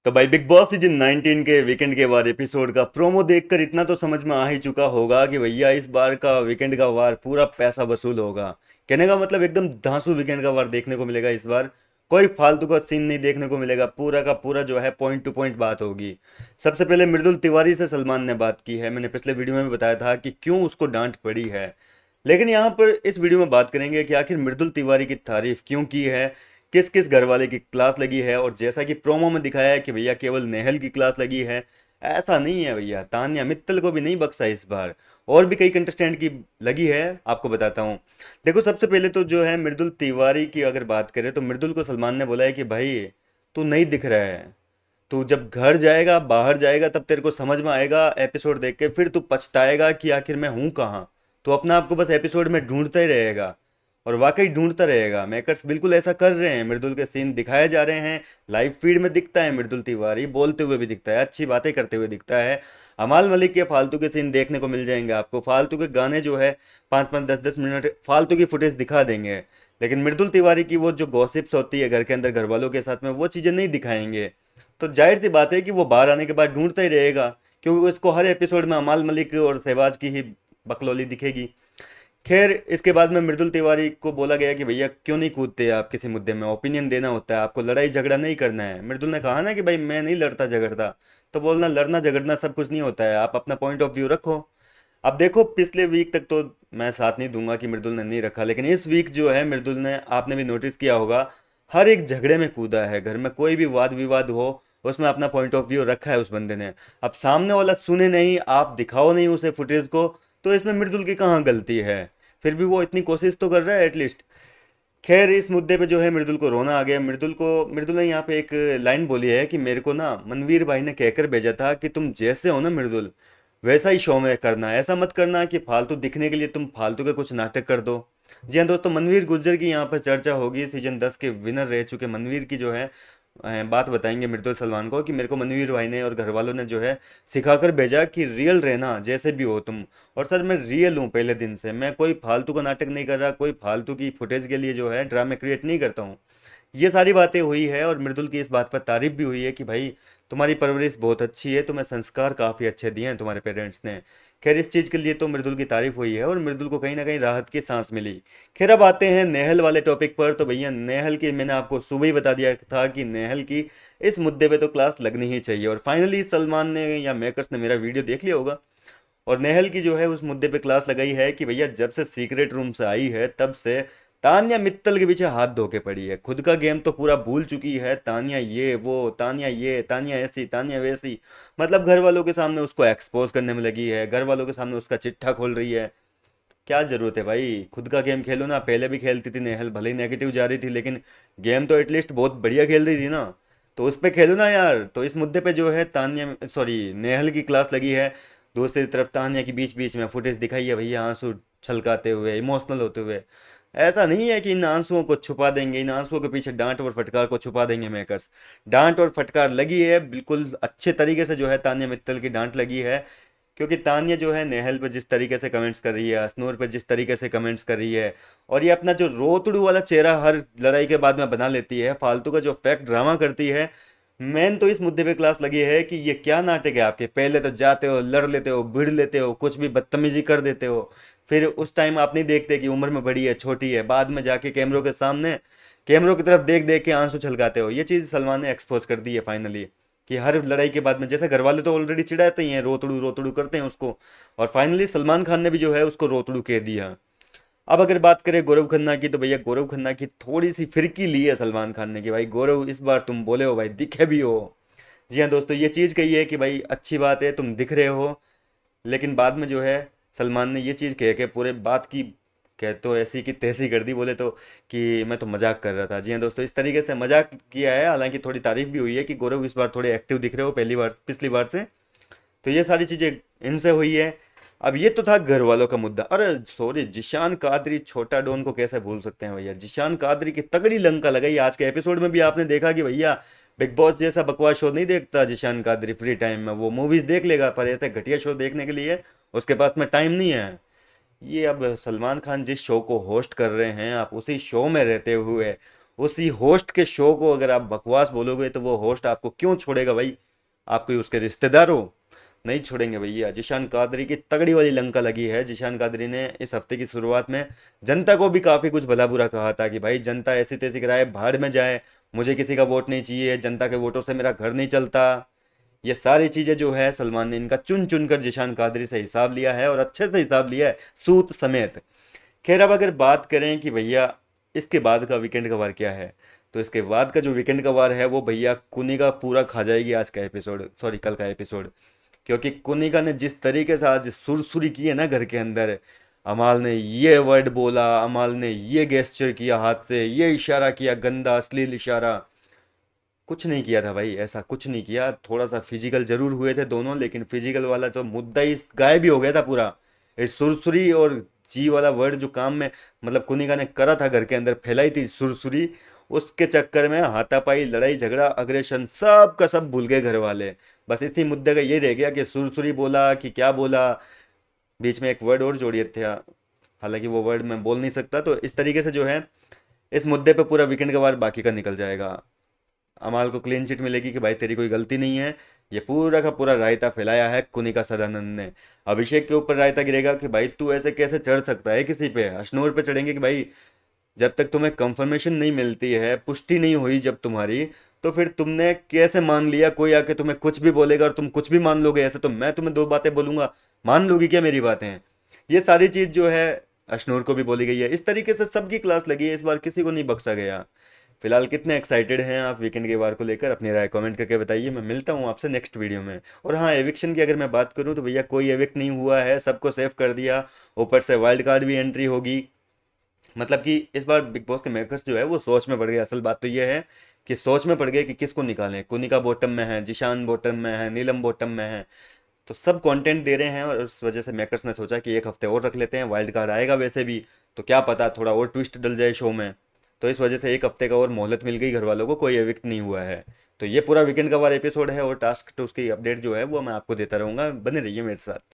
तो भाई big boss season 19 के वीकेंड के वार एपिसोड का प्रोमो देखकर इतना तो समझ में आ ही चुका होगा कि भैया इस बार का वीकेंड का वार पूरा पैसा वसूल होगा। कहने का मतलब एकदम धांसू वीकेंड का वार देखने को मिलेगा इस बार। कोई फालतू का सीन नहीं देखने को मिलेगा, पूरा का पूरा जो है पॉइंट टू पॉइंट बात होगी। सबसे पहले मृदुल तिवारी से सलमान ने बात की है। मैंने पिछले वीडियो में बताया था कि क्यों उसको डांट पड़ी है, लेकिन यहाँ पर इस वीडियो में बात करेंगे कि आखिर मृदुल तिवारी की तारीफ क्यों की है, किस किस घर वाले की क्लास लगी है। और जैसा कि प्रोमो में दिखाया है कि भैया केवल नेहल की क्लास लगी है, ऐसा नहीं है भैया, तान्या मित्तल को भी नहीं बख्शा इस बार। और भी कई कंटेस्टेंट की लगी है, आपको बताता हूँ। देखो सबसे पहले तो जो है मृदुल तिवारी की अगर बात करें तो मृदुल को सलमान ने बोला है कि भाई तू नहीं दिख रहा है, तू जब घर जाएगा बाहर जाएगा तब तेरे को समझ में आएगा एपिसोड देख के, फिर तू पछताएगा कि आखिर मैं हूँ कहाँ। तो अपना आपको बस एपिसोड में ढूंढता ही रहेगा, और वाकई ढूंढता रहेगा। मेकर्स बिल्कुल ऐसा कर रहे हैं, मृदुल के सीन दिखाए जा रहे हैं। लाइव फीड में दिखता है मृदुल तिवारी बोलते हुए भी दिखता है, अच्छी बातें करते हुए दिखता है। अमाल मलिक के फालतू के सीन देखने को मिल जाएंगे आपको, फालतू के गाने जो है 5-5 10-10 मिनट फालतू की फुटेज दिखा देंगे। लेकिन मृदुल तिवारी की वो जो गॉसिप्स होती है घर के अंदर घर वालों के साथ में, वो चीज़ें नहीं दिखाएंगे। तो जाहिर सी बात है कि वो बाहर आने के बाद ढूंढता ही रहेगा, क्योंकि उसको हर एपिसोड में अमाल मलिक और शहबाज की ही बकलौली दिखेगी। खैर इसके बाद में मृदुल तिवारी को बोला गया कि भैया क्यों नहीं कूदते आप किसी मुद्दे में, ओपिनियन देना होता है, आपको लड़ाई झगड़ा नहीं करना है। मृदुल ने कहा ना कि भाई मैं नहीं लड़ता झगड़ता। तो बोलना लड़ना झगड़ना सब कुछ नहीं होता है, आप अपना पॉइंट ऑफ व्यू रखो। अब देखो पिछले वीक तक तो मैं साथ नहीं दूंगा कि मृदुल ने नहीं रखा, लेकिन इस वीक जो है मृदुल ने, आपने भी नोटिस किया होगा, हर एक झगड़े में कूदा है। घर में कोई भी वाद विवाद हो उसमें अपना पॉइंट ऑफ व्यू रखा है उस बंदे ने। अब सामने वाला सुने नहीं, आप दिखाओ नहीं उसे फुटेज को, तो इसमें मृदुल की कहाँ गलती है। फिर भी वो इतनी कोशिश तो कर रहा है एटलीस्ट। खैर इस मुद्दे पे जो है मृदुल को रोना आ गया। मृदुल ने यहाँ पे एक लाइन बोली है कि मेरे को ना मनवीर भाई ने कहकर भेजा था कि तुम जैसे हो ना मृदुल, वैसा ही शो में करना, ऐसा मत करना कि फालतू दिखने के लिए तुम फालतू के कुछ नाटक कर दो। जी हाँ दोस्तों, मनवीर गुर्जर की यहाँ पर चर्चा होगी। सीजन 10 के विनर रह चुके मनवीर की जो है बात बताएंगे मृदुल सलमान को कि मेरे को मनवीर भाई ने और घर वालों ने जो है सिखाकर भेजा कि रियल रहना जैसे भी हो तुम। और सर मैं रियल हूँ, पहले दिन से मैं कोई फालतू का नाटक नहीं कर रहा, कोई फालतू की फुटेज के लिए जो है ड्रामे क्रिएट नहीं करता हूँ। ये सारी बातें हुई है और मृदुल की इस बात पर तारीफ भी हुई है कि भाई तुम्हारी परवरिश बहुत अच्छी है, तुम्हें संस्कार काफ़ी अच्छे दिए हैं तुम्हारे पेरेंट्स ने। खैर इस चीज़ के लिए तो मृदुल की तारीफ हुई है और मृदुल को कहीं ना कहीं राहत की सांस मिली। खैर अब आते हैं नेहल वाले टॉपिक पर। तो भैया नेहल की मैंने आपको सुबह ही बता दिया था कि नेहल की इस मुद्दे पे तो क्लास लगनी ही चाहिए, और फाइनली सलमान ने या मेकर्स ने मेरा वीडियो देख लिया होगा और नेहल की जो है उस मुद्दे पे क्लास लगाई है कि भैया जब से सीक्रेट रूम से आई है तब से तान्या मित्तल के पीछे हाथ धो के पड़ी है। खुद का गेम तो पूरा भूल चुकी है। तान्या ये वो, तान्या ये, तान्या ऐसी, तान्या वैसी, मतलब घर वालों के सामने उसको एक्सपोज करने में लगी है, घर वालों के सामने उसका चिट्ठा खोल रही है। क्या जरूरत है भाई, खुद का गेम खेलो ना। पहले भी खेलती थी नेहल, भले ही नेगेटिव जा रही थी लेकिन गेम तो एटलीस्ट बहुत बढ़िया खेल रही थी ना, तो उस पे खेलो ना यार। तो इस मुद्दे पे जो है तान्या सॉरी नेहल की क्लास लगी है। दूसरी तरफ तान्या की बीच बीच में फुटेज दिखाई है भैया आंसू छलकाते हुए, इमोशनल होते हुए। ऐसा नहीं है कि इन आंसुओं को छुपा देंगे, इन आंसुओं के पीछे डांट और फटकार को छुपा देंगे मेकर्स। डांट और फटकार लगी है, बिल्कुल अच्छे तरीके से जो है तान्या मित्तल की डांट लगी है। क्योंकि तान्या जो है नेहल पे जिस तरीके से कमेंट्स कर रही है, अश्नूर पे जिस तरीके से कमेंट्स कर रही है, और ये अपना जो रोतड़ू वाला चेहरा हर लड़ाई के बाद में बना लेती है, फालतू का जो फैक्ट ड्रामा करती है। मेन तो इस मुद्दे पे क्लास लगी है कि ये क्या नाटक है आपके। पहले तो जाते हो लड़ लेते हो भिड़ लेते हो, कुछ भी बदतमीजी कर देते हो, फिर उस टाइम आप नहीं देखते कि उम्र में बड़ी है छोटी है, बाद में जाके कैमरों के सामने कैमरों की तरफ देख देख के आंसू छलकाते हो। ये चीज़ सलमान ने एक्सपोज कर दी है फाइनली, कि हर लड़ाई के बाद में जैसे घर वाले तो ऑलरेडी चिढ़ाते ही हैं, रोतड़ू रोतड़ू करते हैं उसको, और फाइनली सलमान खान ने भी जो है उसको रोतड़ू कह दिया। अब अगर बात करें गौरव खन्ना की, तो भैया गौरव खन्ना की थोड़ी सी फिरकी ली है सलमान खान ने कि भाई गौरव इस बार तुम बोले हो भाई, दिखे भी हो। जी हाँ दोस्तों, ये चीज़ कही है कि भाई अच्छी बात है तुम दिख रहे हो, लेकिन बाद में जो है सलमान ने ये चीज़ कह के पूरे बात की कह तो ऐसी की तैसी कर दी, बोले तो कि मैं तो मजाक कर रहा था। जी हाँ दोस्तों, इस तरीके से मजाक किया है। हालांकि थोड़ी तारीफ भी हुई है कि गौरव इस बार थोड़े एक्टिव दिख रहे हो पहली बार पिछली बार से। तो ये सारी चीज़ें इनसे हुई है। अब ये तो था घर वालों का मुद्दा। अरे सॉरी, जिशान कादरी छोटा डॉन को कैसे भूल सकते हैं भैया। जिशान कादरी की तगड़ी लंका लगाई आज के एपिसोड में भी। आपने देखा कि भैया बिग बॉस जैसा बकवास शो नहीं देखता जिशान कादरी, फ्री टाइम में वो मूवीज देख लेगा, पर ऐसे घटिया शो देखने के लिए उसके पास में टाइम नहीं है। ये अब सलमान खान जिस शो को होस्ट कर रहे हैं, आप उसी शो में रहते हुए उसी होस्ट के शो को अगर आप बकवास बोलोगे तो वो होस्ट आपको क्यों छोड़ेगा भाई? आप कोई उसके रिश्तेदार हो? नहीं छोड़ेंगे भैया। जिशान कादरी की तगड़ी वाली लंका लगी है। जिशान कादरी ने इस हफ्ते की शुरुआत में जनता को भी काफ़ी कुछ भला बुरा कहा था कि भाई जनता ऐसी तैसी कराए, भाड़ में जाए, मुझे किसी का वोट नहीं चाहिए, जनता के वोटों से मेरा घर नहीं चलता। ये सारी चीज़ें जो है सलमान ने इनका चुन चुन कर जिशान कादरी से हिसाब लिया है, और अच्छे से हिसाब लिया है, सूत समेत। खैर अब अगर बात करें कि भैया इसके बाद का वीकेंड का वार क्या है, तो इसके बाद का जो वीकेंड का वार है वो भैया कुनिका पूरा खा जाएगी आज का एपिसोड, सॉरी कल का एपिसोड। क्योंकि कुनिका ने जिस तरीके से आज सुरसुरी की है ना घर के अंदर, अमाल ने ये वर्ड बोला, अमाल ने ये गेस्चर किया, हाथ से ये इशारा किया, गंदा अश्लील इशारा, कुछ नहीं किया था भाई, ऐसा कुछ नहीं किया। थोड़ा सा फिजिकल जरूर हुए थे दोनों, लेकिन फिजिकल वाला तो मुद्दा ही गायब ही हो गया था पूरा। ये सुरसुरी और जी वाला वर्ड जो काम में मतलब कुनिका ने करा था घर के अंदर, फैलाई थी सुरसुरी, उसके चक्कर में हाथापाई, लड़ाई झगड़ा, अग्रेशन, सब का सब भूल गए घर वाले। बस इसी मुद्दे का ये रह गया कि सुरसुरी बोला कि क्या बोला, बीच में एक वर्ड और जोड़िए थे, हालांकि वो वर्ड मैं बोल नहीं सकता। तो इस तरीके से जो है इस मुद्दे पे पूरा वीकेंड का वार बाकी का निकल जाएगा। अमाल को क्लीन चिट मिलेगी कि भाई तेरी कोई गलती नहीं है। ये पूरा का पूरा रायता फैलाया है कुनिका सदानंद ने। अभिषेक के ऊपर रायता गिरेगा कि भाई तू ऐसे कैसे चढ़ सकता है किसी पे। अशनूर पे चढ़ेंगे कि भाई जब तक तुम्हें कंफर्मेशन नहीं मिलती है, पुष्टि नहीं हुई जब तुम्हारी, तो फिर तुमने कैसे मान लिया कोई आके तुम्हें कुछ भी बोलेगा और तुम कुछ भी मान लोगे? ऐसे तो मैं तुम्हें दो बातें बोलूंगा, मान लोगी क्या मेरी बातें? ये सारी चीज जो है अशनूर को भी बोली गई है। इस तरीके से सबकी क्लास लगी है, इस बार किसी को नहीं बख्शा गया। फिलहाल कितने एक्साइटेड हैं आप वीकेंड के वार को लेकर? अपनी राय कमेंट करके बताइए। मैं मिलता हूँ आपसे नेक्स्ट वीडियो में। और हाँ, एविक्शन की अगर मैं बात करूँ तो भैया कोई एविक्ट नहीं हुआ है, सबको सेव कर दिया। ऊपर से वाइल्ड कार्ड भी एंट्री होगी। मतलब कि इस बार बिग बॉस के मेकर्स जो है वो सोच में पड़ गए। असल बात तो ये है कि सोच में पड़ गए कि किसको निकालें। कुनिका बॉटम में है, जिशान बॉटम में है, नीलम बॉटम में है, तो सब कंटेंट दे रहे हैं। और उस वजह से मेकर्स ने सोचा कि एक हफ्ते और रख लेते हैं, वाइल्ड कार्ड आएगा वैसे भी, तो क्या पता थोड़ा और ट्विस्ट डल जाए शो में। तो इस वजह से एक हफ्ते का और मोहलत मिल गई घर वालों को, कोई एविक्ट नहीं हुआ है। तो ये पूरा वीकेंड का वार एपिसोड है, और टास्क टू उसकी अपडेट जो है वो मैं आपको देता रहूँगा। बने रहिए मेरे साथ।